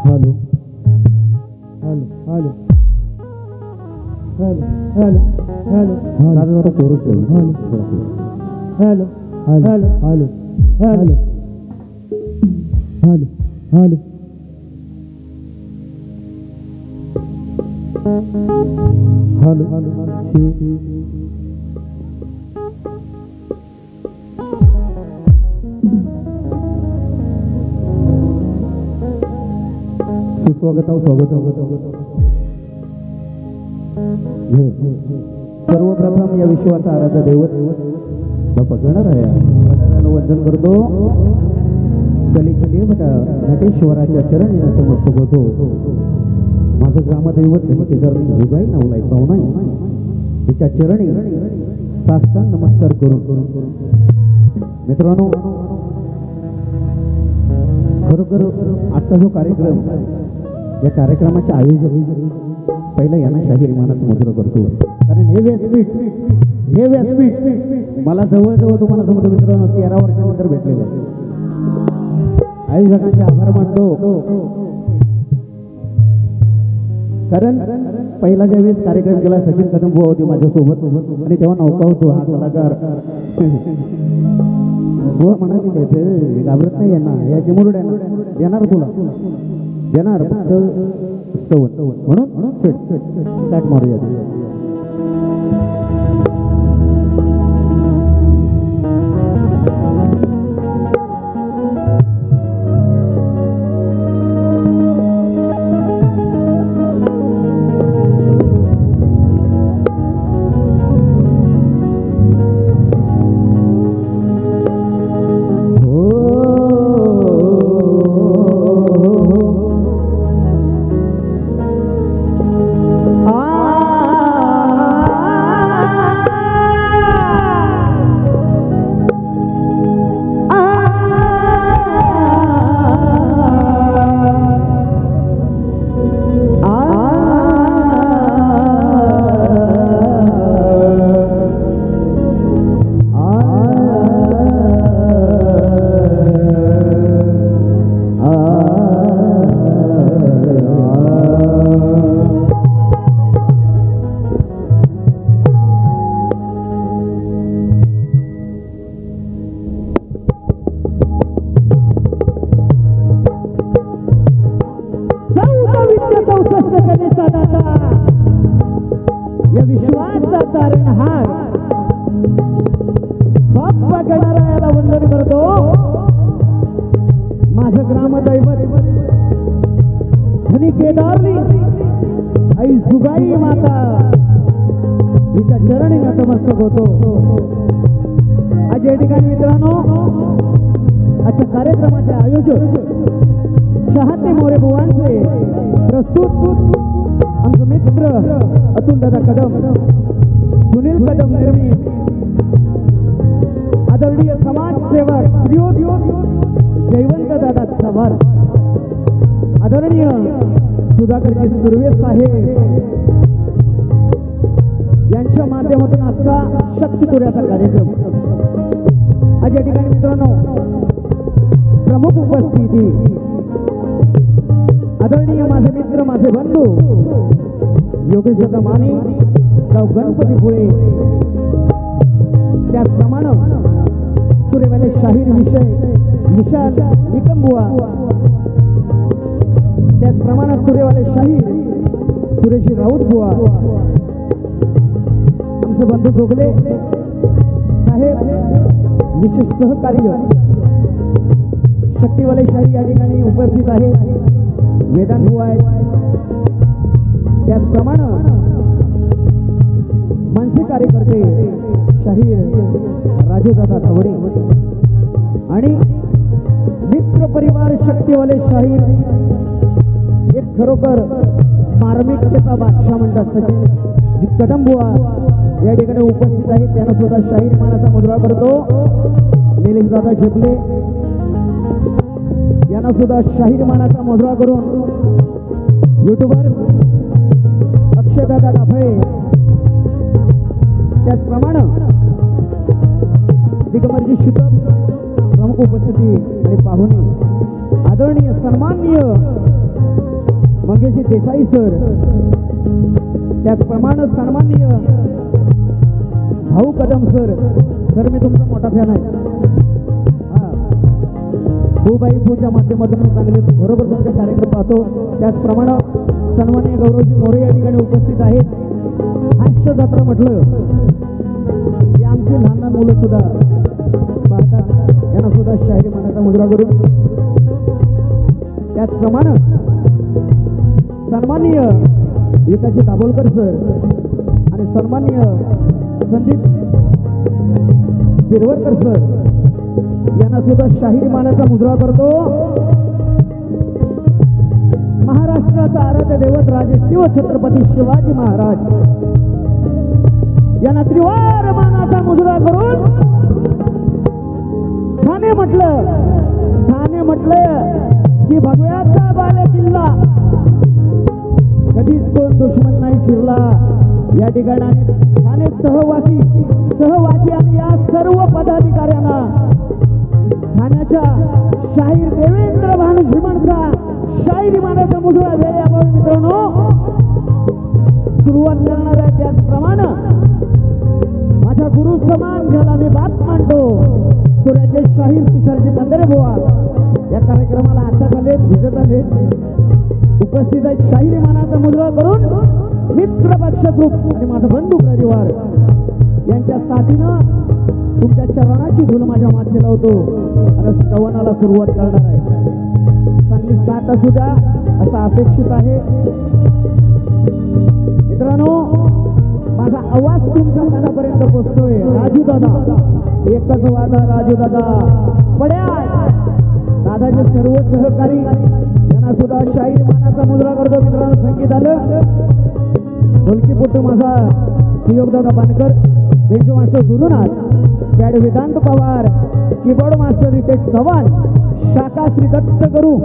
Hello hello hello hello hello hello hello दादा जरा पोरं ठेव. Hello hello hello hello hello hello hello hello सुस्वागत सर्वप्रथम या विश्वाचा आराध्य दैवत बाप्पा गणरायाला वंदन करतो. कलेच्या देवता नटेश्वराच्या चरणी नतमस्तक होतो. माझं ग्रामदैवत केदारनाथ जुगाई नावलाय पाहुणा तिच्या चरणी साष्टांग नमस्कार करून मित्रांनो, खरोखर आजचा जो कार्यक्रम, या कार्यक्रमाचे आयोजक पहिला यांना शाहीर मानाचं मुद्र करतो. कारण हे व्यासपीठ मला जवळजवळ तुम्हाला सांगतो मित्रांनो 13 वर्षानंतर भेटलेलं आहे. आयोजकांचे आभार मानतो. कारण पहिला ज्यावेळेस कार्यक्रम केला सचिन कदम बुवा होते माझ्यासोबत आणि तेव्हा नौका होतो हा कलाकार बुवा म्हणाले घाबरत नाही यांना, या चिमुरड्या देणार तुला देणार फक्त म्हणून स्टार्ट मारूया. या विश्वाचा तारणहार बाप्पा गणरायाला वंदन करतो. माझं ग्रामदैवत धनी केदारनी आई जुगाई माता हिच्या चरणी नतमस्तक होतो. आज या ठिकाणी मित्रांनो, आजच्या कार्यक्रमाचे आयोजक शहाते मोरे बुवांचे प्रस्तुत आमचे मित्र अतुल दादा कदम, सुनील कदम निर्मित, आदरणीय समाजसेवक जयवंत दादा चव्हाण, आदरणीय सुधाकरजी सुर्वे साहेब यांच्या माध्यमातून आजचा शक्ती तुऱ्याचा कार्यक्रम. आज या ठिकाणी मित्रांनो प्रमुख उपस्थिती आदरणीय माझे मित्र माझे बंधू योगेश दादा माने, गाव गणपती पुळे, त्याचप्रमाणे तुरेवाले शाहीर विशाल निकमबुवा, त्याचप्रमाणे तुरेवाले शाहीर सुरेशी राऊत बुवा, आमचे बंधू जोगले साहेब विशेष सहकार्य, शक्तीवाले शाहीर या ठिकाणी उपस्थित आहेत, वेदांत बुवा आहेत, त्याचप्रमाणे मनसे कार्यकर्ते शाहीर राजूदादा थवडे आणि मित्र परिवार शक्तीवाले शाहीर, एक खरोखर मार्मिकतेचा बादशाह म्हणतात सचिन जी कदम बुवा या ठिकाणी उपस्थित आहेत. त्यांना सुद्धा शाहीर मानाचा मुद्रा करतो. निलेश दादा झेपले यांना सुद्धा शाहीर मानाचा मुद्रा करून युट्यूबर अक्षयदादा डाफळे, त्याचप्रमाणे दिगंबरजी शिकप प्रमुख उपस्थिती आणि पाहुणे आदरणीय सन्माननीय मंगेशजी देसाई सर, त्याचप्रमाणे सन्माननीय भाऊ कदम सर. सर मी तुमचा मोठा फॅन आहे. भूबाई पूच्या माध्यमातून मी चांगले बरोबर तुमचे कार्यक्रम पाहतो. त्याचप्रमाणे सन्माननीय गौरवजी मोरे या ठिकाणी उपस्थित आहेत. हास्य जत्रा म्हटलं की आमची लहान लहान मुलं सुद्धा पाहतात. यांना सुद्धा शाहिरी मानाचा मुद्रा करून त्याचप्रमाणे सन्माननीय विकासजी दाभोलकर सर आणि सन्माननीय संदीप बिरवरकर सर यांना सुद्धा शाहिरी मानाचा मुद्रा करतो. महाराष्ट्राचा आराध्य दैवत राजे शिव छत्रपती शिवाजी महाराज यांना त्रिवार मानाचा मुद्रा करून ठाणे म्हटलं की भगव्याचा बाले किल्ला कधीच कोण दुश्मन नाही शिरला. या ठिकाणी ठाणे सहवासी आणि या सर्व पदाधिकाऱ्यांना ठाण्याच्या शाहीर देवेंद्र भानू झिमणचा शाहिरी मानाचा मुद्रा वेळेअभावी मित्रांनो सुरुवात करणार आहे. त्याचप्रमाणे माझ्या गुरु समान ज्याला मी बात मानतो सूर्याचे शाहीर तुषारजी बंदरे बुवा या कार्यक्रमाला आता आले, भिजत आले, उपस्थित आहेत. शाहिरी मानाचा मुद्रा करून मित्र पक्ष ग्रुप आणि माझा बंधू परिवार यांच्या साथीनं तुमच्या चरणाची धूल माझ्या माथी लावतो आणि स्तवनाला सुरुवात करणार आहे. चांगली साथ असू द्या असं अपेक्षित आहे. मित्रांनो माझा आवाज तुमच्या कानापर्यंत पोहोचतोय. राजू दादा एकच वादा, राजू दादा पड्या दादाचे सर्व सहकारी यांना सुद्धा शाहीर मानाचा मुद्रा करतो. मित्रांनो संगीत आलं, ढोलकीपुट्टू माझा सुयोगदादा बानकर, बेंजो मास्टर गुरुनाथ, कॅड वेदांत पवार, कीबोर्ड मास्टर रितेश चव्हाण, शाखा श्री दत्त गुरु,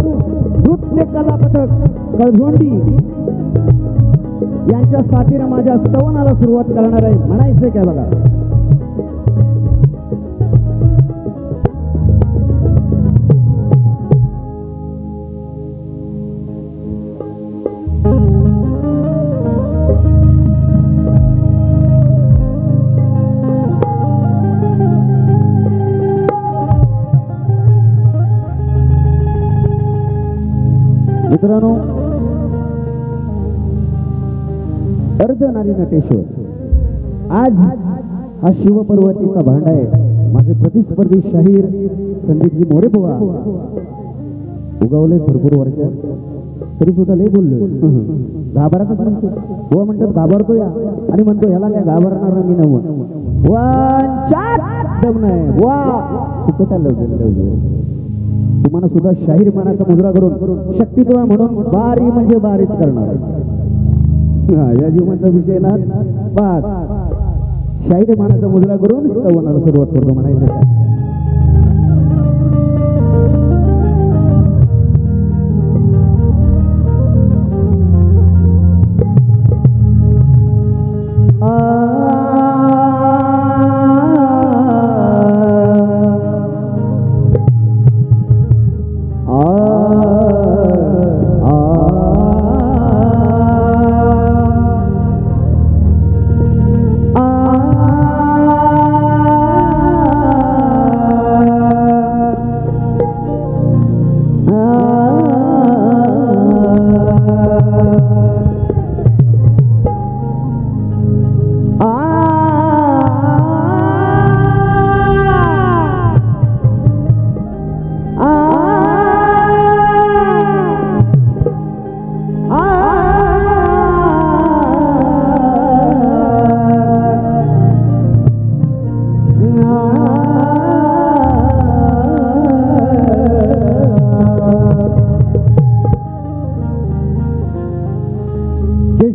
नृत्य कला पथक कळझोंडी यांच्या साथीने माझ्या स्तवनाला सुरुवात करणार आहे. म्हणायचंय काय बघा. मित्रांनो अर्धनारी नटेश्वर आज हा शिवपर्वतीचा भांडा आहे. माझे प्रतिस्पर्धी शाहीर संदीपजी मोरे बुवा उगवले भरपूर वर्ष तरी सुद्धा लय बोललो. घाबरतच म्हणतो बुवा, म्हणतात घाबरतो या आणि म्हणतो ह्याला काय घाबरणार मी नव्हतं. तुम्हाला सुद्धा शाहीर मानाचा मुद्रा करून शक्तित्व म्हणून बारी म्हणजे बारीच करणार या जीवनाचा विषय ना. पाच शाहीर मानाचा मुद्रा करून स्तवनाला सुरुवात करतो. म्हणायचं काय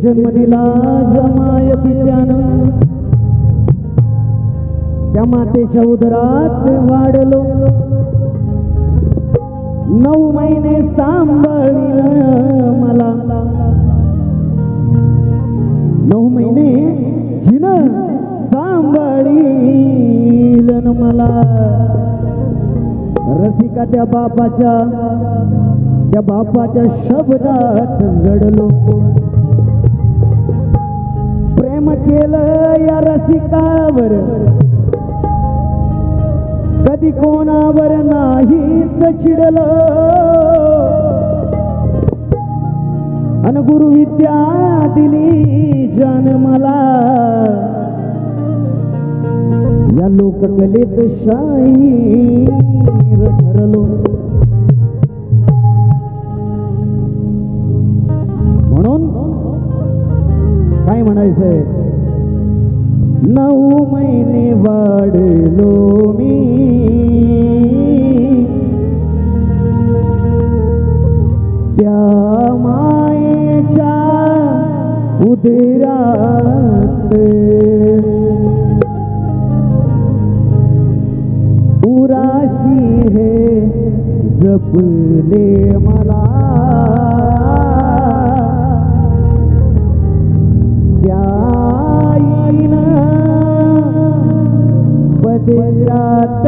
जन्मदिला जमाय पित्यानं त्या मातेच्या उदरात वाढलो. 9 महिने सांभाळील मला, 9 महिने हिनं सांभाळील मला. रसिका त्या बापाच्या त्या बापाच्या शब्दात जडलो, प्रेम केलं या रसिकावर, कधी कोणावर नाहीच चिडलो, अन गुरु विद्या दिली जान मला, या लोककलेत शाहीर ठरलो. म्हणून काय म्हणायचंय, 9 महिने वाढलो मी, त्या मायेच्या उदरात, उराशी हे जपले मला, त्या आईनं पदरात.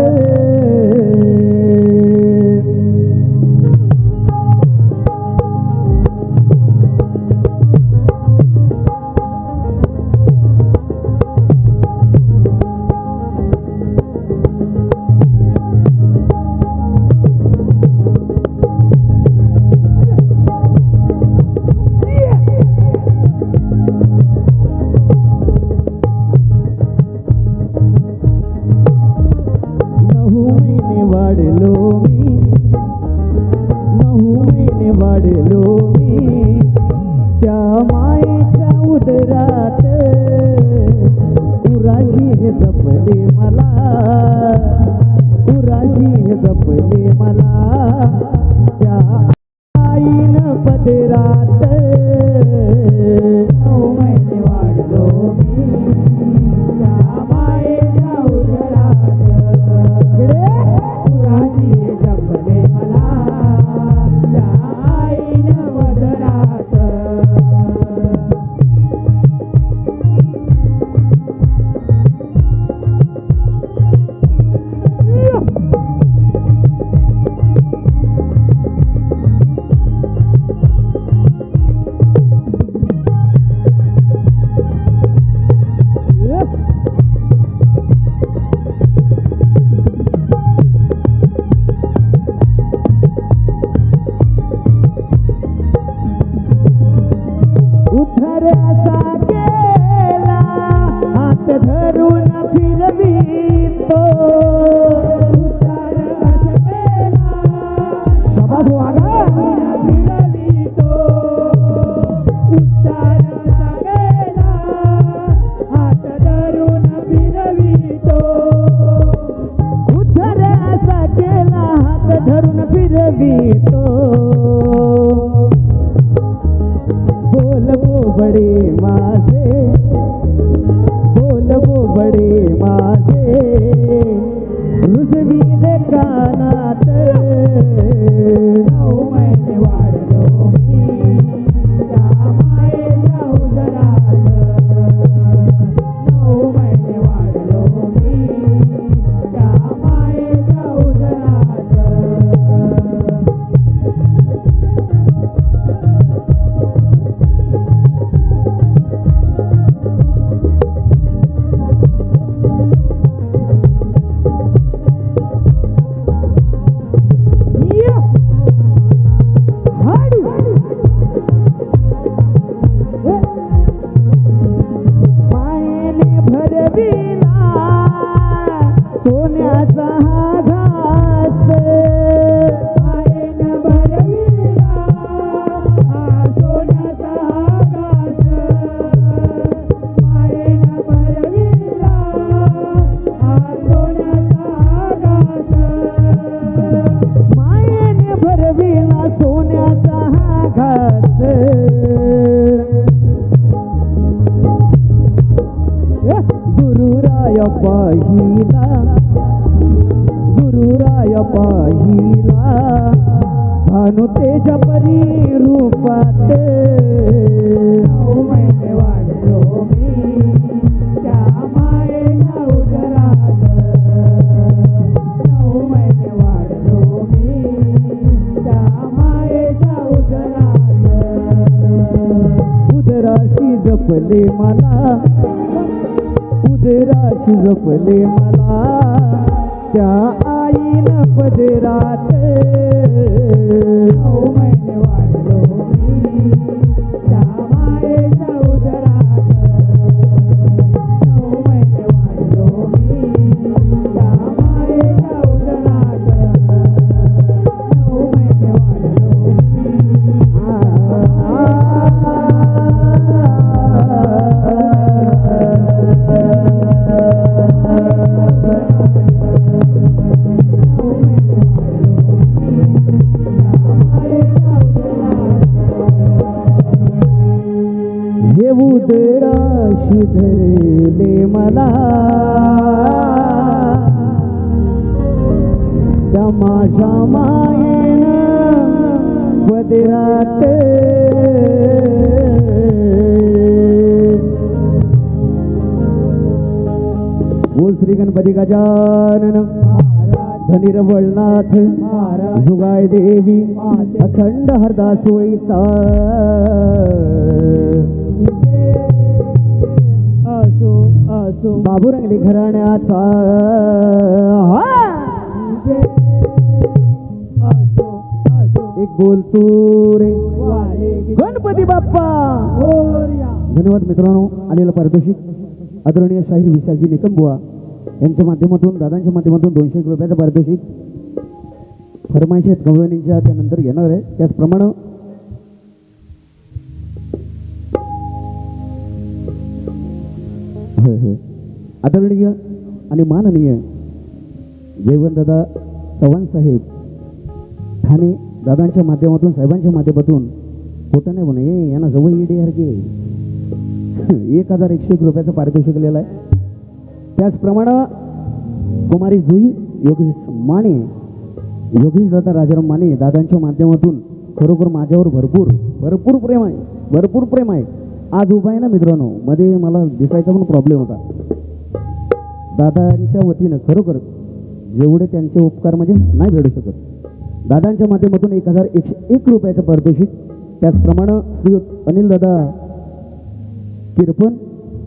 वाढलो मी त्या मायेच्या उदरात, उराशी हे जपले मला, उराशी हे जपले मला, त्या आईनं पदरात. 9 महिने वाढलो मी त्या मायेच्या उदरात, उराशी हे जपले मला, उद्धऱ्याचा गेला हात धरून फिरवितो, उद्धऱ्याचा गेला शाबास वागा फिरवितो, उद्धऱ्याचा गेला हात धरून फिरवितो, उद्धऱ्याचा गेला हात धरून फिरवितो, बडे माझे, बोलवो बडे माझे, रुजवी दे कानात. 9 महिने वाढलो मी त्या मायेच्या उदरात, 9 महिने वाढलो मी त्या मायेच्या उदरात. सोन्याचा हा घास, मायेनं भरविला हा सोन्याचा घास, मायेनं भरविला हा सोन्याचा घास, मायेने भरविला सोन्याचा हा घास. गुरुराय पाहिला, गुरुराय पाहिला भानु तेजा परी रूपात. 9 महिने वाढलो मी त्या मायेच्या उदरात, 9 महिने वाढलो मी त्या मायेच्या जपले मला, उदराशी जपले मला, त्या आईनं पदरात 9 महिने वाढलो मी त्या मायेच्या उदरात. 9 महिने वाढलो मी त्या मायेच्या उदरात. 9 महिने वाढलो हे उदराशी धरले मला, त्या माझ्या मायेनं पदरात बोल श्री गणपती गजानन धनीर वळनाथ जुगाय देवी अखंड हरदासोईचा असो असो बाबूरंगली घराण्याचा असो असो एक बोल तू रे वाले गणपती बाप्पा. गोर्या. धन्यवाद मित्रांनो. आलेलं पारितोषिक आदरणीय शाहीर विशालजी निकमबुवा यांच्या माध्यमातून, दादांच्या माध्यमातून 200 रुपयाचं पारितोषिक फरमाईशी गवळणींच्या त्यानंतर घेणार आहे. त्याचप्रमाणे होय होय आदरणीय आणि माननीय जयवंतदादा चव्हाण साहेब ठाणे दादांच्या माध्यमातून, साहेबांच्या माध्यमातून खोटं नाही म्हणे यांना जवळ येण्यासारखे 1101 रुपयाचं पारितोषिक केलेलं आहे. त्याचप्रमाणे कुमारी जुई योगेश माने, योगेश दादा राजाराम माने दादांच्या माध्यमातून खरोखर माझ्यावर भरपूर प्रेम आहे, भरपूर प्रेम आहे. आज उभा आहे ना मित्रांनो, मध्ये मला दिसायचा पण प्रॉब्लेम होता. दादांच्या वतीनं खरोखर जेवढे त्यांचे उपकार म्हणजे नाही भेटू शकत. दादांच्या माध्यमातून 1101 रुपयाचं पारितोषिक. त्याचप्रमाणे श्री अनिल दादा किरपण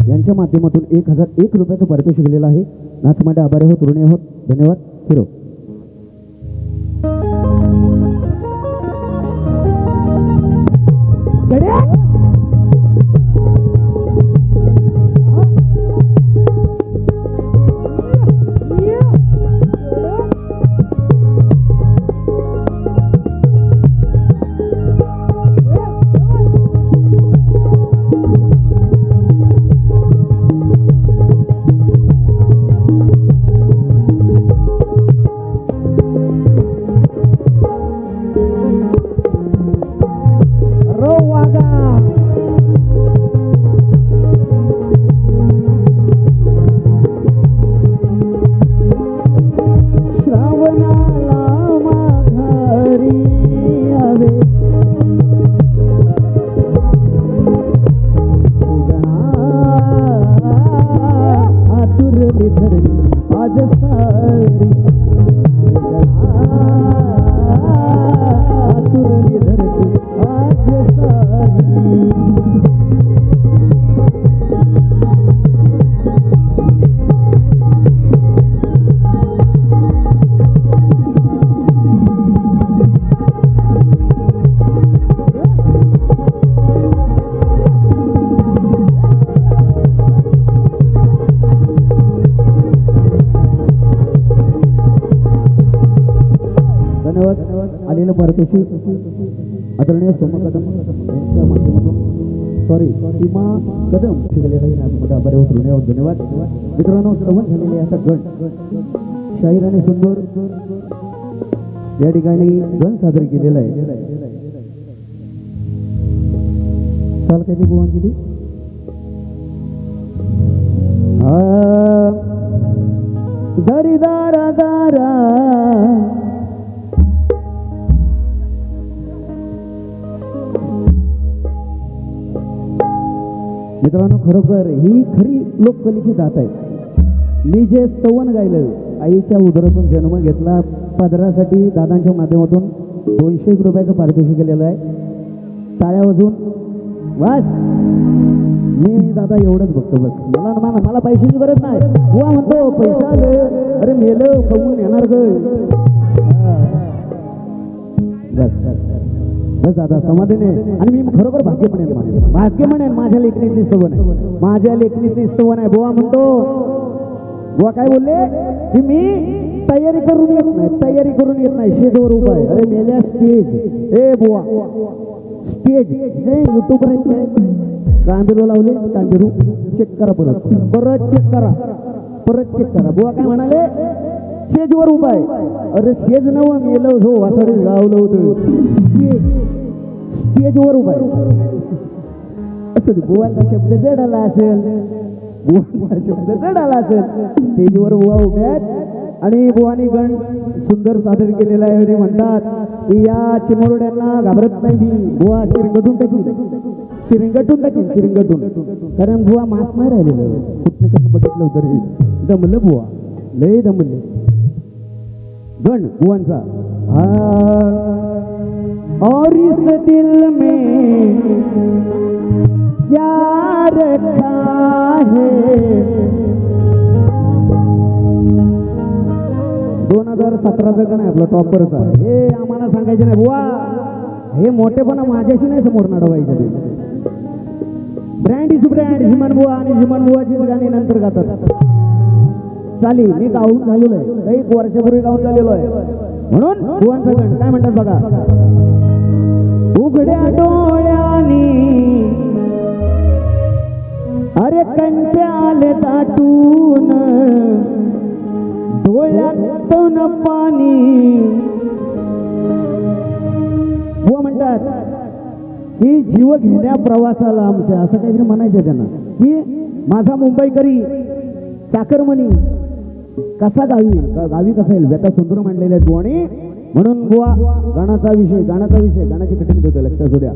यांच्या माध्यमातून 1001 रुपयाचं पारितोषिक दिलेलं आहे. नाचमाटे आभारी आहोत, ऋणी आहोत. धन्यवाद. हिरो आलेलं पारितोषिक आदरणीय सोमा कदम यांच्या माध्यमातून सीमा कदम शिकलेला आहे. नाचमध्ये आभारी आहोत, ऋणी आहोत. धन्यवाद मित्रांनो. श्रवण झालेले असा गण शाहीर आणि सुंदर या ठिकाणी गण सादर केलेला आहे. चाल काय बुवांची दरी दारा दारा मित्रांनो, खरोखर ही खरी लोककलेची दात आहे. मी जे स्तवन गायलं, आईच्या उदरातून जन्म घेतला, पदरासाठी दादांच्या माध्यमातून 201 रुपयाचं पारितोषिक केलेलं आहे. टाळ्या वाजून बस मी दादा एवढंच बघतो बस मला पैशाची गरज नाही बुवा म्हणतो पैसा आलं अरे मेलं बघून येणार ग बस बस दादा समाधान आहे आणि मी खरोखर भाग्य म्हणेन माझ्या लेखणीची स्तवन आहे माझ्या लेखणीची स्तवन आहे बुवा म्हणतो बुवा काय बोलले की मी तयारी करून येत नाही शेजवर उभा आहे अरे मेल्या स्टेज ए बुवा स्टेज जे युट्यूबर आहेत कांबिरू लावले कांबिरू चेक करा परत चेक करा बुवा काय म्हणाले स्टेजवर उभा आहे अरे स्टेज नव मेलं हो वासाडे गावलं होतं स्टेजवर उभा आहे असं बुवाचा शब्द जड आला असेल स्टेजवर बुवा उभे आहेत आणि बुवानी गण सुंदर सादर केलेला आहे आणि म्हणतात की या चिमुरड्यांना घाबरत नाही मी बुवा शिरिंगटून टाकीन कारण बुवा मास्क नाही राहिलेलं कुठनं बघितलं होतं रे दमलं बुवा लय दमले गण बुवांचा और इस दिल में क्या रखा है 2017चं का नाही आपलं टॉपरचा हे आम्हाला सांगायचं नाही बुवा हे मोठेपणा माझ्याशी नाही समोर नडवायचं ते ब्रँड इज ब्रँड हिमन बुवाचीच गाणी नंतर गातात चाली मी गाऊन झालेलो आहे काही वर्षापूर्वी गाऊन झालेलो आहे म्हणून बुवांचा गण काय म्हणतात बघा उघड्या डोळ्यानी अरे कंटे आले दाटून डोळ्यातून पाणी बुवा म्हणतात की जीव घेण्या प्रवासाला आमच्या असं काहीतरी म्हणायचं त्यांना की माझा मुंबईकरी चाकरमणी कसा गावी कसा येईल व्यथा सुंदर मांडलेल्या आहेत बुवानी म्हणून बुवा गाण्याचा विषय गाण्याची कठीण होते लक्षात द्या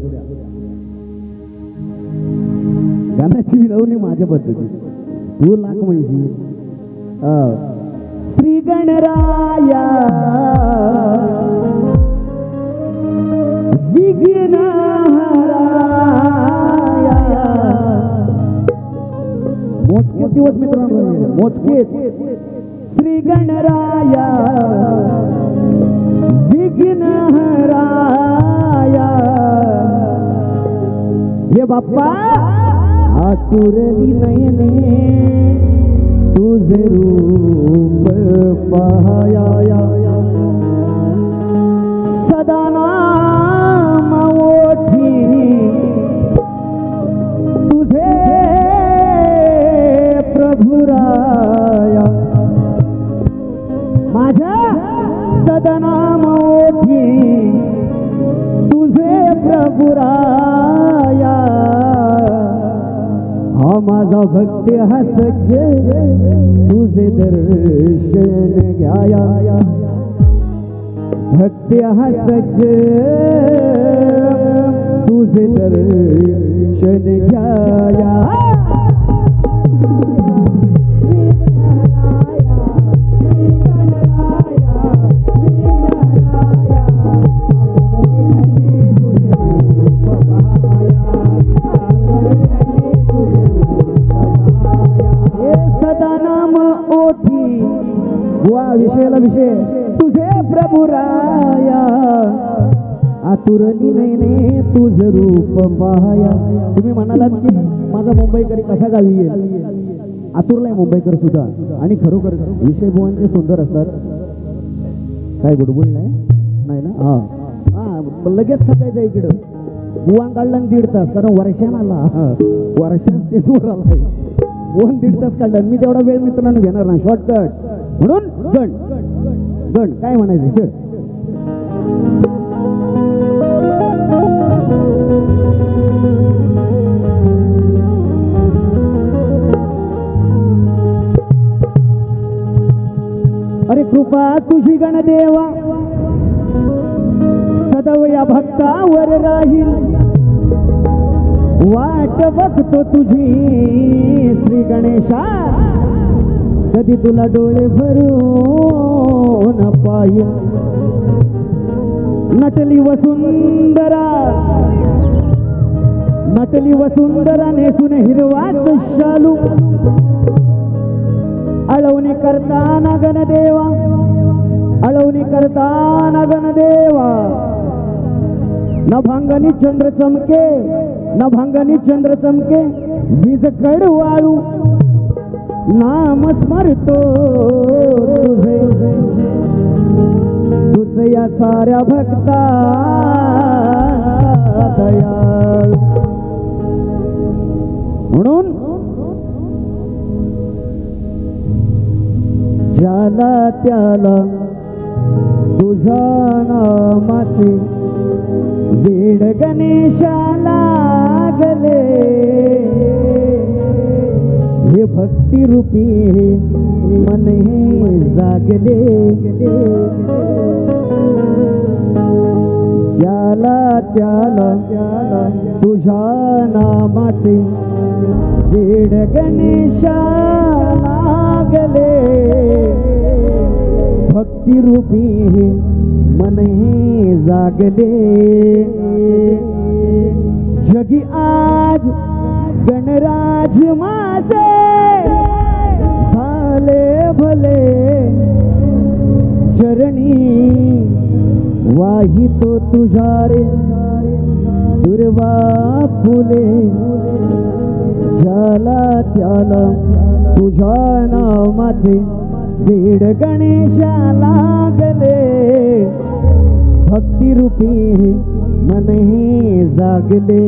गाण्याची विनवणी माझ्या पद्धती तू लाख म्हणजे श्री गणराया विघ्नहराया मोजके दिवस मित्रांनो मोजके श्री गणराया विघ्नहराया ये बाप्पा आतुरली नयने तुझे रूप पाहाया सदा नाम ओठी तुझे प्रभुराया माझ्या सदा नाम ओठी तुझे प्रभुराया हा माझा भक्ती हा सज्ज तुझे दर्शन घ्याया भक्ती हा सज्ज तुझे दर्शन घ्याया विषयाला विषय तुझे प्रभुराया आतुरली नयने तुझ रूप पाहाया तुम्ही म्हणालात की माझा मुंबईकरी कसा गावी येईल आतुरलाय मुंबईकर सुद्धा आणि खरोखर विषय बुवांचे सुंदर असतात काय बुडबुड नाही ना हा लगेच सकाळचं इकडं बुवां काढलं 1.5 तास कारण वर्षान आला वर्षान स्टेजवर आलाय 1.5 तास काढलं मी तेवढा वेळ मित्रांनो घेणार ना शॉर्टकट म्हणून गण काय म्हणायचं चढ अरे कृपा तुझी गणदेवा सदैव या भक्तावर राहील वाट बघतो तुझी श्री गणेशा कधी तुला डोळे भरून पाहिल नटली वसुंधरा नटली वसुंधरा नेसून हिरवाच शालू अळवणी करताना गणदेवा अळवणी करताना गणदेवा नभांगनी चंद्र चमके नभांगनी चंद्र चमके वीज कडवाळू नाम स्मरतो तुझे या साऱ्या भक्ता दयाळू म्हणून ज्याला त्याला तुझ्या नामाचे वेड गणेशाला लागले हे भक्ती रूपी मन हे जागले त्याला त्याला तुझ्या नामाचे वेड गणेशा लागले भक्ती रूपी मन हे जागले जगी आज गणराज माझे झाले भले चरणी वाहितो तुझ्या रे दुर्वा फुले ज्याला त्याला तुझ्या नामाचे वेड गणेशा लागले भक्ती रूपी मन हे जागले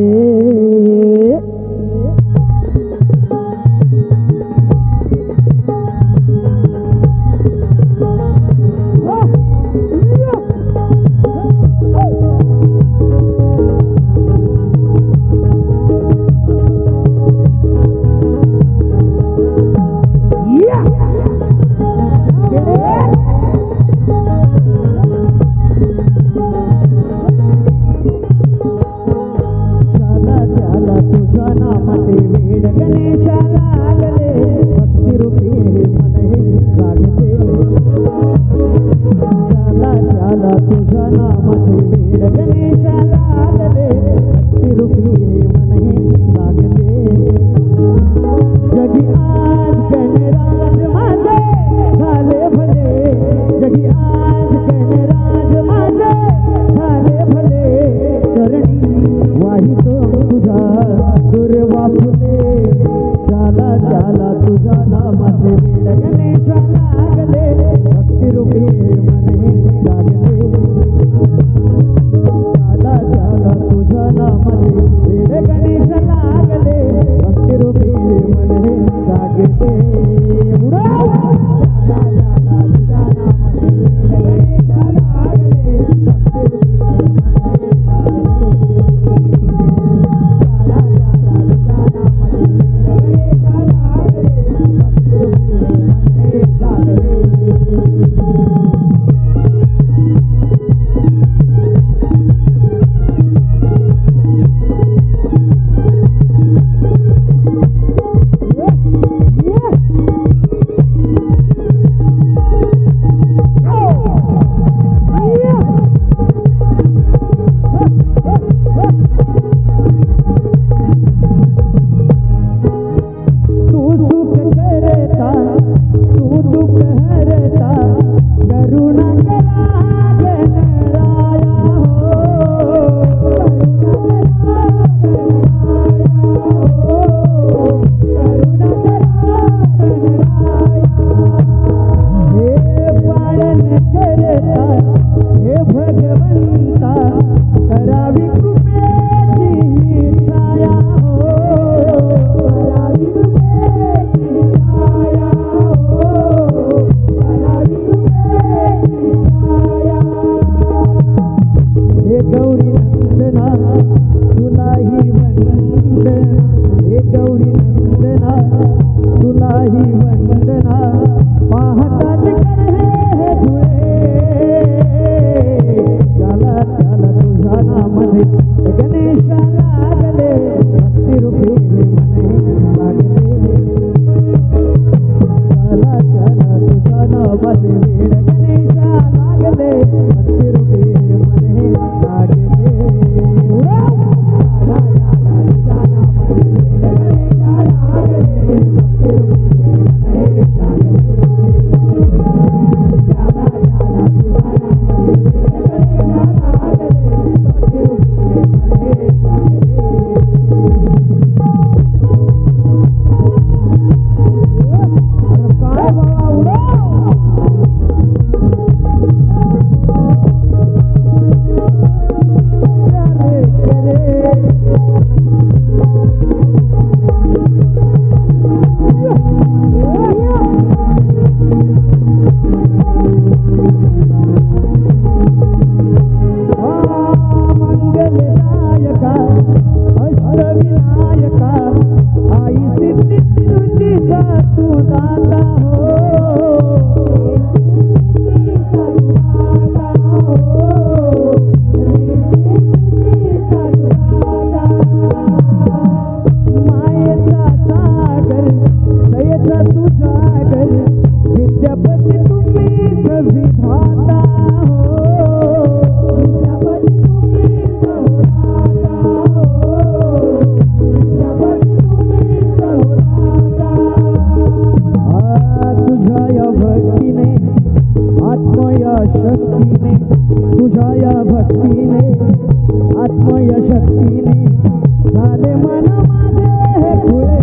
झाले मन माझे खुळे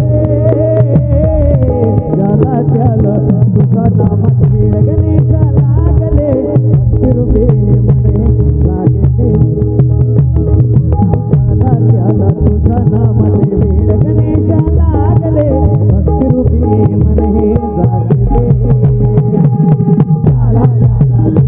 ज्याला त्याला तुझ्या नामात वेळ गणेशा लागले भक्तिरूपी मने लागले ज्याला त्याला तुझ्या नामात वेळ गणेशा लागले भक्तिरूपी मने जागले ज्याला त्याला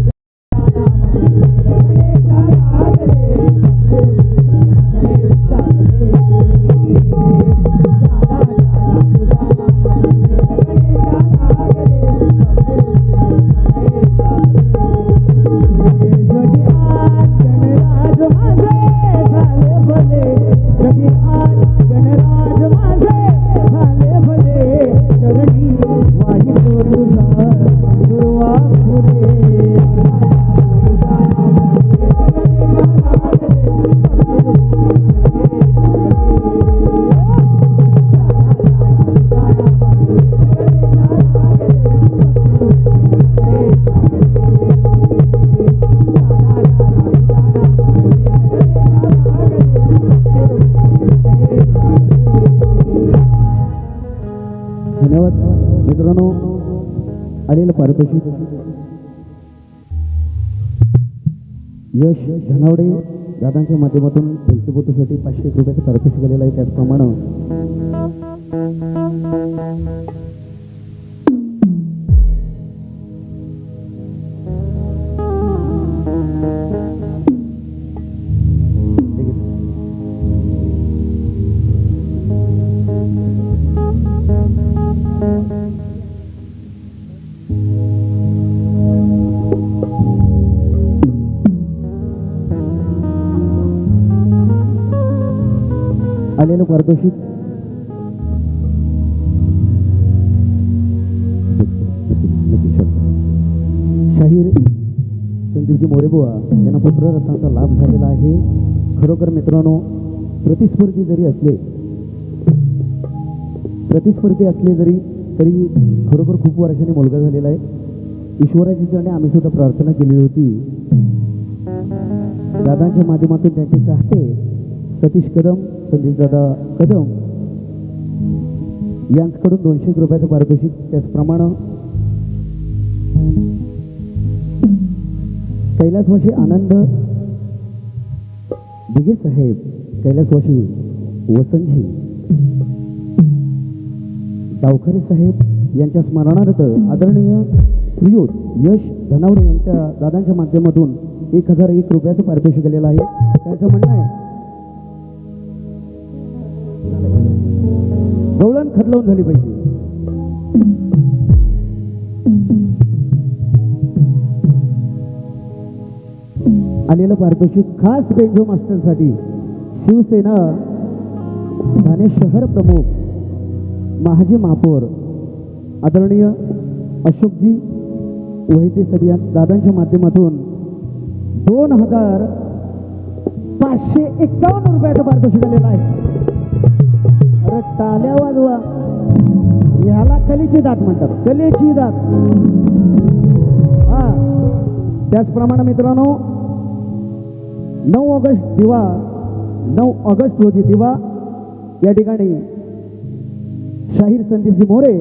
धन्यवाद मित्रांनो. आलेलं पारितोषिक यश धनावडे दादांच्या माध्यमातून पंचभूतसाठी 501 रुपयाचं पारितोषिक आलेलं आहे. त्याचप्रमाणे आलेलं पारितोषिक शाहीर संदीपजी मोरेबुवा यांना पुत्ररत्नाचा लाभ झालेला आहे. खरोखर मित्रांनो, प्रतिस्पर्धी असले जरी तरी खरोखर खूप वर्षांनी मुलगा झालेला आहे. ईश्वराची चरणी आम्ही सुद्धा प्रार्थना केली होती. दादांच्या माध्यमातून त्यांचे चाहते सतीश कदम, संदीप दादा कदम यांच्याकडून 201 रुपयाचं पारितोषिक. त्याचप्रमाणे कैलासवासी आनंद दिघे साहेब, कैलासवासी वसंतजी डावखरे साहेब यांच्या स्मरणार्थ आदरणीय श्रीयुत यश धनावडे यांच्या दादांच्या माध्यमातून 1001 रुपयाचं पारितोषिक आलेलं आहे. त्यांचं म्हणणं आहे गवळण खदलवून झाली पाहिजे. आलेलं पारितोषिक खास बेंजो मास्टरसाठी शिवसेना ठाणे शहर प्रमुख महाजी महापौर आदरणीय अशोकजी वैद्य सर दादांच्या माध्यमातून 2551 रुपयाचं पारितोषिक आलेलं आहे. अरे टाल्या वाजवा, ह्याला कलेची दात म्हणतात, कलेची दात. हा, त्याचप्रमाणे मित्रांनो 9 ऑगस्ट रोजी दिवा या ठिकाणी शाहीर संदीपजी मोरे,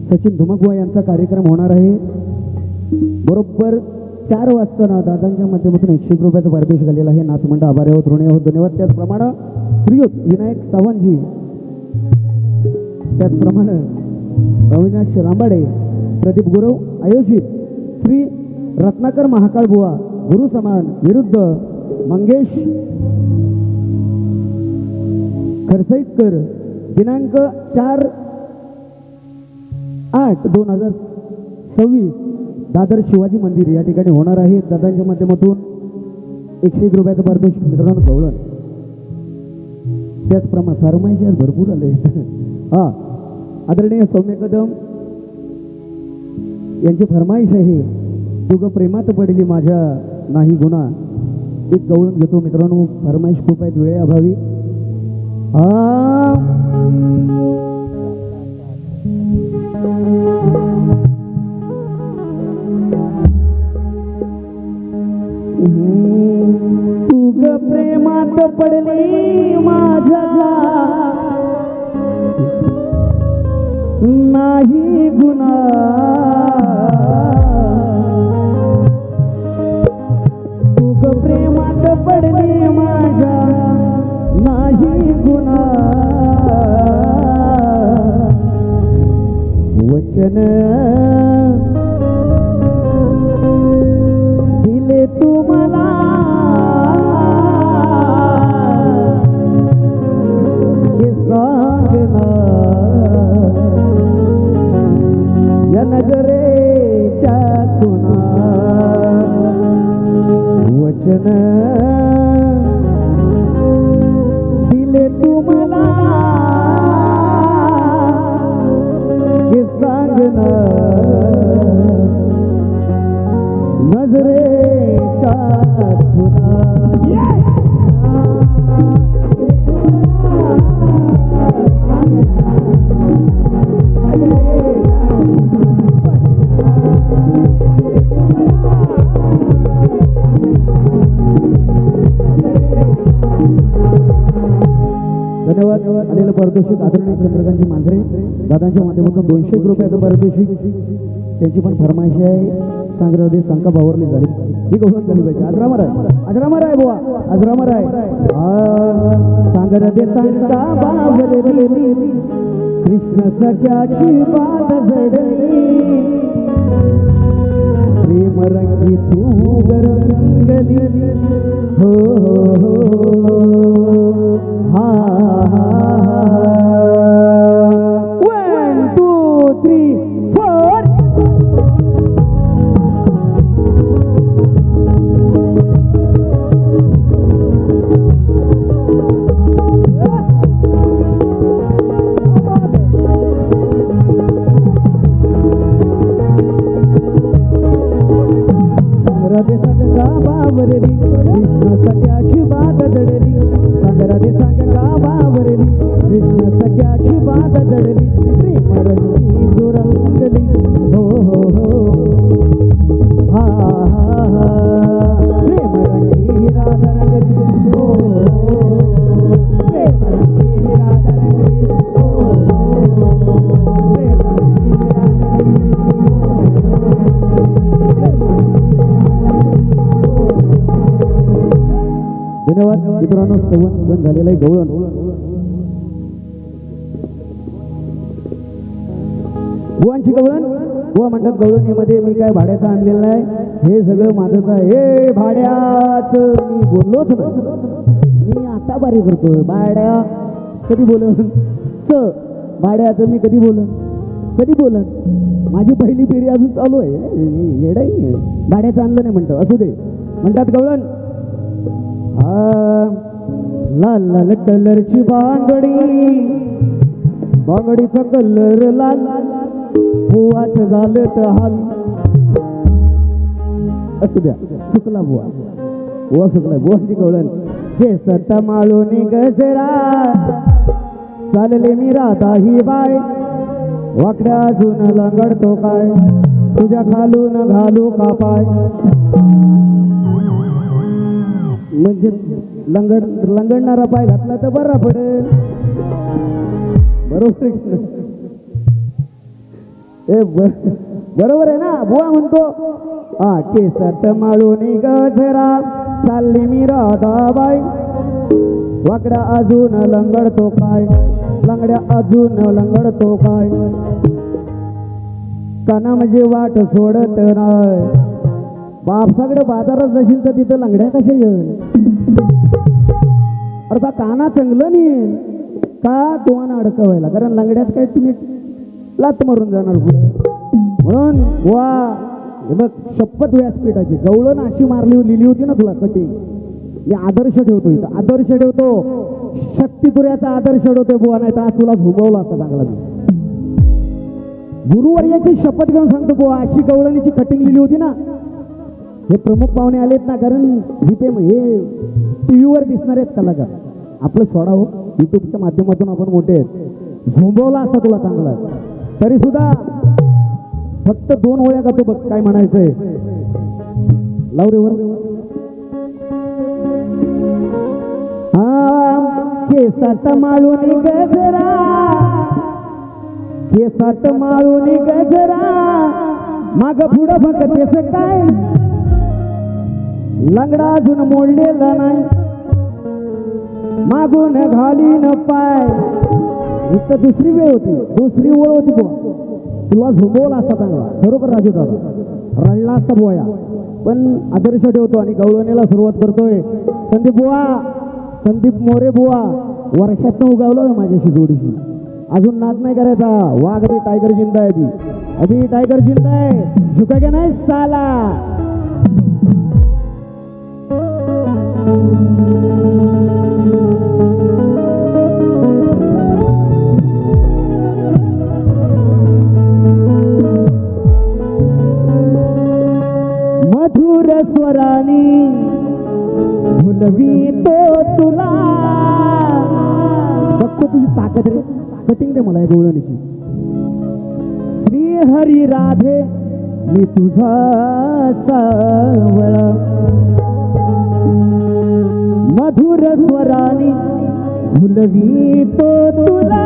सचिन धुमकबुवा यांचा कार्यक्रम होणार आहे. बरोबर 4 वाजता दादांच्या माध्यमातून 101 रुपयाचं पारितोषिक आलेलं आहे. नाचमंडळ आभारी आहोत, ऋणी आहोत, धन्यवाद. त्याचप्रमाणे श्रीयुत विनायक सावंतजी, त्याचप्रमाणे अविनाश रांबाडे, प्रदीप गुरव आयोजित श्री रत्नाकर महाकाळ बुवा गुरु समान विरुद्ध मंगेश खरसईतकर दिनांक 4/8/2026 दादर शिवाजी मंदिर या ठिकाणी होणार आहे. दादांच्या माध्यमातून 101 रुपयाचं पारितोषिक मित्रांनो गवळण. त्याचप्रमाणे फरमाईश भरपूर आले. हा, आदरणीय सौम्य कदम यांची फरमाईश आहे, तुग प्रेमात पडली माझ्या नाही गुन्हा. एक गवळण घेतो मित्रांनो, फरमाईश खूप आहेत वेळेअभावी. तुग प्रेमात पडली नाही गुन्हा तुग प्रेमात पडले माझ्या नाही गुन्हा वचन दिले तू मला हे सांगना या नगरेच्या खुना वचन दिले तू मला हे सांगना नजरेच्या खुना धन्यवाद आलेलं पारितोषिक आदरणीय चंद्रकांतजी मांजरे दादांच्या माध्यमातून 200 रुपयाचं पारितोषिक त्यांची पण फरमाईश आहे सांगरामध्ये शंका बावरली झाली ही गौरव झाली पाहिजे अजरामर आहे बुवा अजरामर आहे सांगरादे शंका बावरली कृष्ण सख्याची बात जडली प्रेम रंगी तू गरंगली हो हा 1 2 3 4 राधे संग बावरली कृष्ण सख्याची बात जडली राधे संग बावरली कृष्ण सख्याची बात जडली प्रेम रंगी दुरंगली हो हा प्रेम रंगी राधा रंगली हो प्रेम रंगी राधा रंगली हो प्रेम रंगी राधा रंगली धन्यवाद मित्रांनो संवत झालेला आहे गवळण बुवांची गवळण बुवा म्हणतात गवळणीमध्ये मी काय भाड्याचं आणलेलं नाही हे सगळं माझंच आहे हे भाड्याच मी बोललोच नाही मी आता बारी करतो भाड्या कधी बोलन भाड्याचं मी कधी बोलन माझी पहिली फेरी अजून चालू आहे येडाई भाड्याचं आणलं नाही म्हणतो असू दे म्हणतात गवळण लाल लाल कलरची बांगडीचा कलर लाल बुवाच झालं तर हाल असू द्या चुकला बुवा चुकला बुवाची गवळण हे सत माळून गजरा चालले मी राधा ही बाय वाकड्या अजून लंगडतो काय तुझ्या खालून घालू का पाय म्हणजे लंगडणारा पाय घातला तर बरा पडेल बरोबर बरोबर आहे ना बुवा म्हणतो हा केसर माळून गजरा चालली मी राधाबाई वाकड्या अजून लंगडतो काय लंगड्या अजून लंगडतो काय काना म्हणजे वाट सोडत नाही बाप सगळं बाजारात जाशील तर तिथं लंगड्या कशा येईल अरे काना चांगलं नाही का तुम्हाला अडकवायला कारण लंगड्यात काय तुम्ही लात मारून जाणार पुढे म्हणून वा हे बघ शपथ व्यासपीठाची गवळण अशी मारली लिहिली होती ना तुला कटिंग मी आदर्श ठेवतो इथं आदर्श ठेवतो शक्ती तुऱ्याचा आदर्श ठेवतो बुवा नाही तर तुला झुबवला असता चांगला गुरुवर्याची शपथ घेऊन सांगतो बुवा अशी गवळणीची कटिंग लिहिली होती ना हे प्रमुख पाहुणे आलेत ना कारण हे टीव्हीवर दिसणार आहेत कलाकार आपलं सोडावं युट्यूबच्या माध्यमातून आपण मोठे आहेत झोंबवला असता तुला चांगला तरी सुद्धा फक्त 2 ओळ्या का तो बघ काय म्हणायचंय लावरेवर केसात माळून गजरा केसात माळून गजरा माग पुढं बघतेस काय लंगडा अजून मोडलेला नाही मागून घालीन पाय इथं दुसरी वेळ होती दुसरी ओळ होती बुवा तुला झोंबवला असता चांगला बरोबर राजू दादा रडला असता बुवा पण आदर्श ठेवतो आणि गवळणीला सुरुवात करतोय संदीप बुवा संदीप मोरे बुवा वर्षातनं उगावलं माझ्याशी जोडीशी अजून नाच नाही करायचा वाघ अभी टायगर जिंदा आहे अभी टायगर जिंदा आहे झुका नाही साला मधुर स्वरानी भुलवी तो तुला फक्त तुझी ताकद रे कटिंग दे मला गवळणीची श्री हरी राधे मी तुझा सावळ मधुर स्वरानी भुलवी तो तुला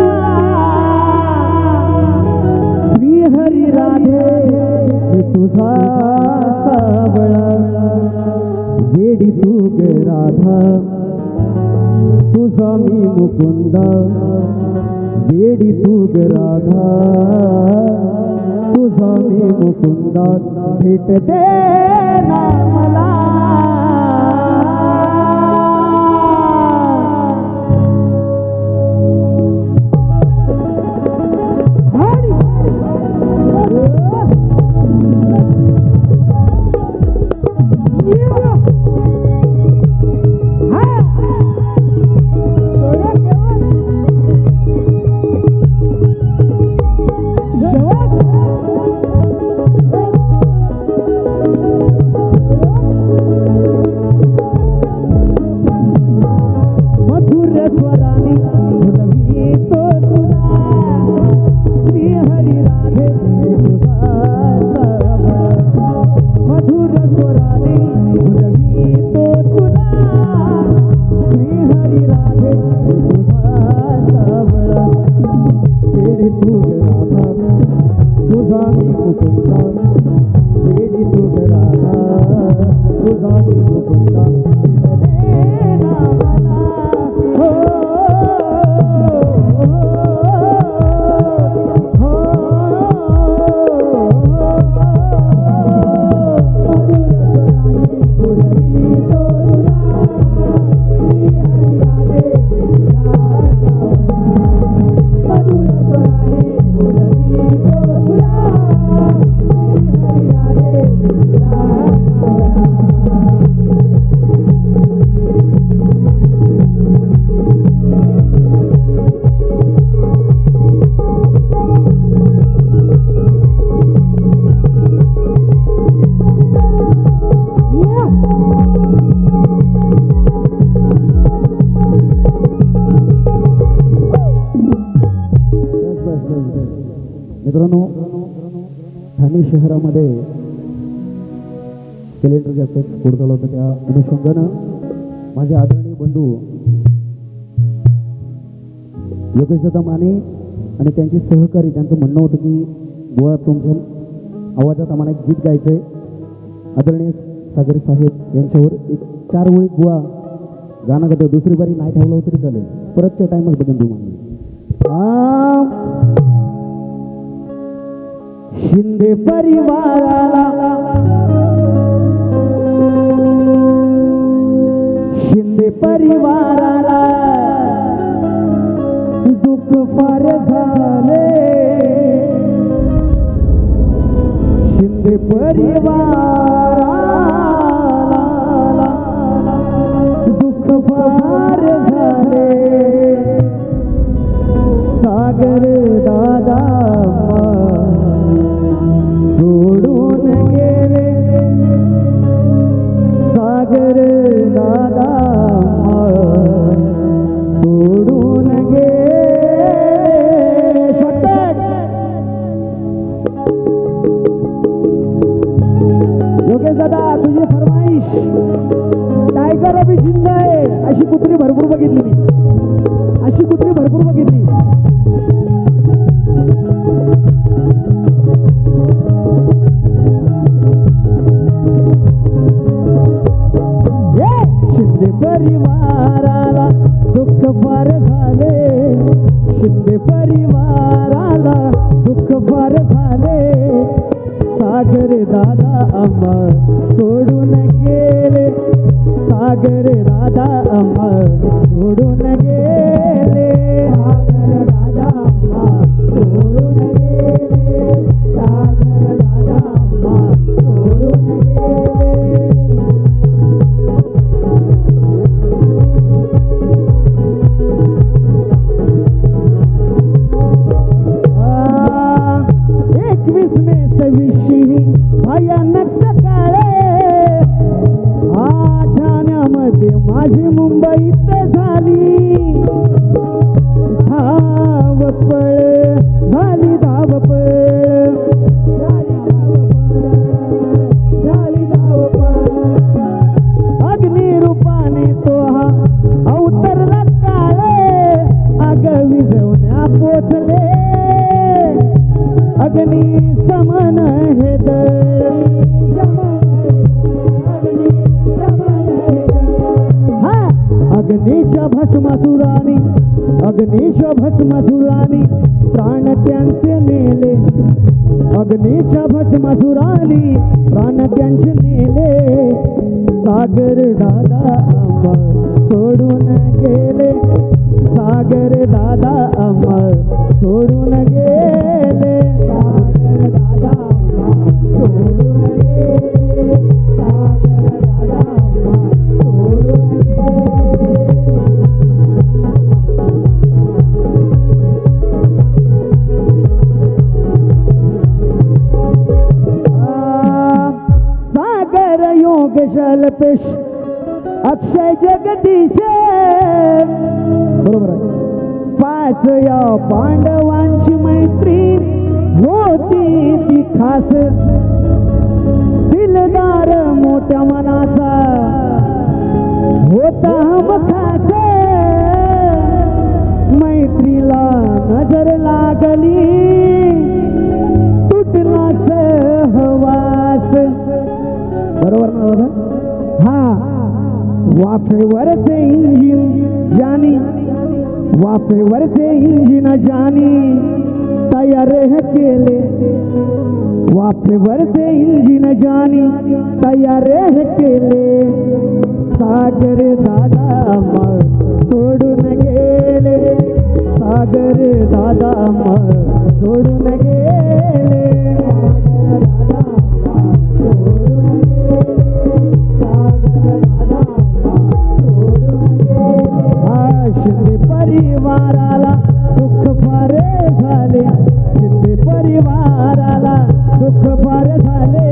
श्री हरी राधे मी तुझा सावळ वेडी तू ग राधा तुझा मी मुकुंद वेडी तू ग राधा तुझा मी मुकुंद भेट दे ना मला मित्रांनो ठाणे शहरामध्ये सिलेंडर गॅस स्फोट झाला होता त्या अनुषंगानं माझे आदरणीय बंधू योगेशदादा माने आणि त्यांचे सहकारी त्यांचं म्हणणं होतं की बुवा तुमच्या आवाजात आम्हाला एक गीत गायचं आहे आदरणीय सागरी साहेब यांच्यावर एक 4 ओळीत बुवा गाणं गातं दुसरी बारी नाही ठेवलं होतं तरी चालेल परतच्या टायमात बघून तुम्हाला शिंदे परिवाराला शिंदे परिवाराला दुःख फार झाले शिंदे परिवाराला दुःख फार झाले सागर दादा सोडून गेले सागर दादा सोडून गेले योगेश दादा तुझी फरमाईश टायगर अभी जिंदा आहे अशी कुत्री भरपूर बघितली मी अशी कुत्री भरपूर बघितली दुःख फार झाले शिंदे परिवाराला दुःख फार झाले सागर दादा आम्हा सोडून गेले सागर दादा आम्हा सोडून गेले सागर दादा आम्हा सोडून गेले सागर दादा आम्हा सोडून गेले एकवीस मे 26 भयानक सकाळे ठाण्यामध्ये माझी मुंबईत झाली धावपळ झाली धावपळ झाली धावपळ अग्निरूपाने तो हा अवतरला काळे अग विजवण्या पोचले अग्नी समन हे अग्नीच्या भस्मासुरानी अग्नीच्या भस्मासुरानी प्राण त्यांचे नेले अग्नीच्या भस्मासुरानी प्राण त्यांचे नेले सागर दादा आम्हा सोडून गेले सागर दादा आम्हा सोडून गेले सागर दादा आम्हा सोडून गेले सागर दादा आम्हा सोडून सागर योग शलपेश अक्षय जगदीश बरोबर आहे पाच या पांडवांची मैत्री होती ती खास दिलदार मोठ्या मनाचा होता हम खास मैत्रीला नजर लागली तुटला सहवास बरोबर ना हा वाफेवरचे इंजिन जानी वाफेवरचे इंजिन जानी तयार केले वाफेवरचे इंजिन जानी तयार केले सागर दादा आम्हा सोडून गेले सागर दादा आम्हा सोडून गेले शिंदे परिवाराला दुःख फार झाले शिंदे परिवाराला दुःख फार झाले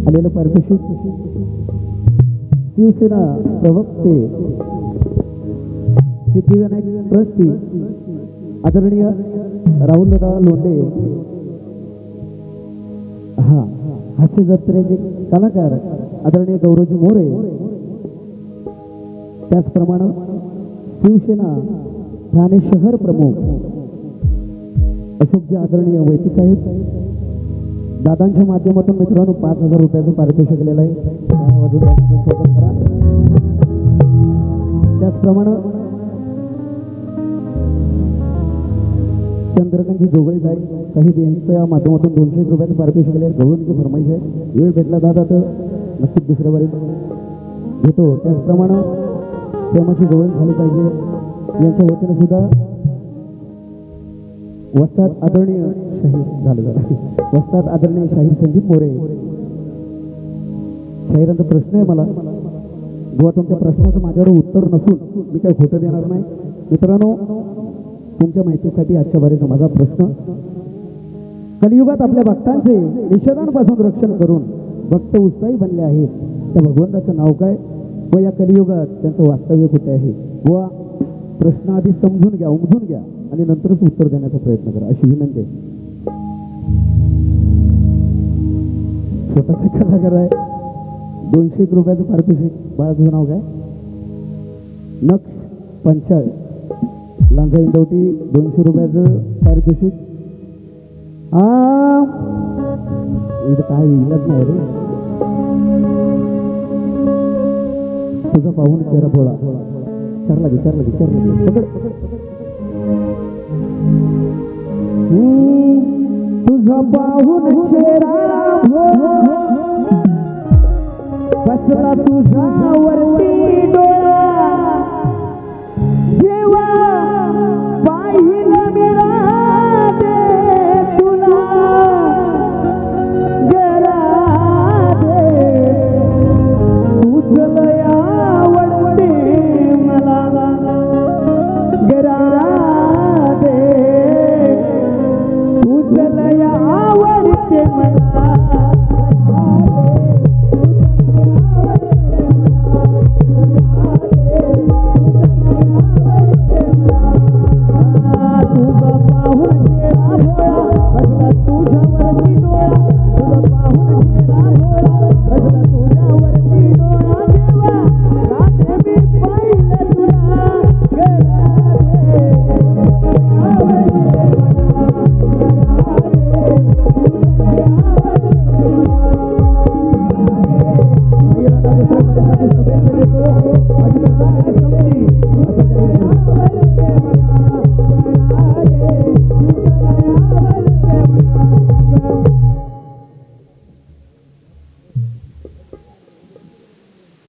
आलेलं पारितोषिक शिवसेना प्रवक्ते सिद्धिविनायक ट्रस्टी आदरणीय राहुलदादा लोंढे हास्य जत्रेचे कलाकार आदरणीय गौरवजी मोरे त्याचप्रमाणे शिवसेना ठाणे शहर प्रमुख अशोकजी आदरणीय वैती साहेब दादांच्या माध्यमातून मित्रांनो 5,000 रुपयाचं पारितोषिक दिलेलं आहे स्वागत करा त्याचप्रमाणे चंद्रकांतजी जोगळे साहेब काही यांच्या माध्यमातून 200 रुपयाचं पारितोषिक दिले गवळणीची फरमाईश आहे वेळ भेटला दादा तर नक्कीच दुसऱ्या वारी घेतो त्याचप्रमाणे प्रेमाची गवळण झाली पाहिजे यांच्या वतीने सुद्धा वस्ताद आदरणीय शाहीर झालं वस्ताद आदरणीय शाहीर संदीप मोरे शाहिरांचा प्रश्न आहे मला जेव्हा तुमच्या प्रश्नाचं माझ्यावर उत्तर नसून मी काही खोटं देणार नाही मित्रांनो तुमच्या माहितीसाठी आजच्या बारीचा माझा प्रश्न कलियुगात आपल्या भक्तांचे निषेधांपासून रक्षण करून भक्त उत्साही बनले आहेत. त्या भगवंताचं नाव काय व या कलियुगात त्यांचं वास्तव्य कुठे आहे व प्रश्न आधी समजून घ्या, उमजून घ्या आणि नंतरच उत्तर देण्याचा प्रयत्न करा अशी विनंती आहे. छोटासा कलाकार आहे, 201 रुपयाचं पारितोषिक. बाळा तुझं नाव काय? नक्ष पंचाळ लांजा इंदवटी, 200 रुपयाचं पारितोषिक. इथं काय इलाज नाही रे, तुझा पाहून चेहरा पोळा. विचारला तुझा पाहून चेहरा बसला तुझ्यावरती डोळा, जेव्हा पाहिलं मिळाले तुला गरादे, तुझं आवडते मला गरादे, तुझं आवडते मला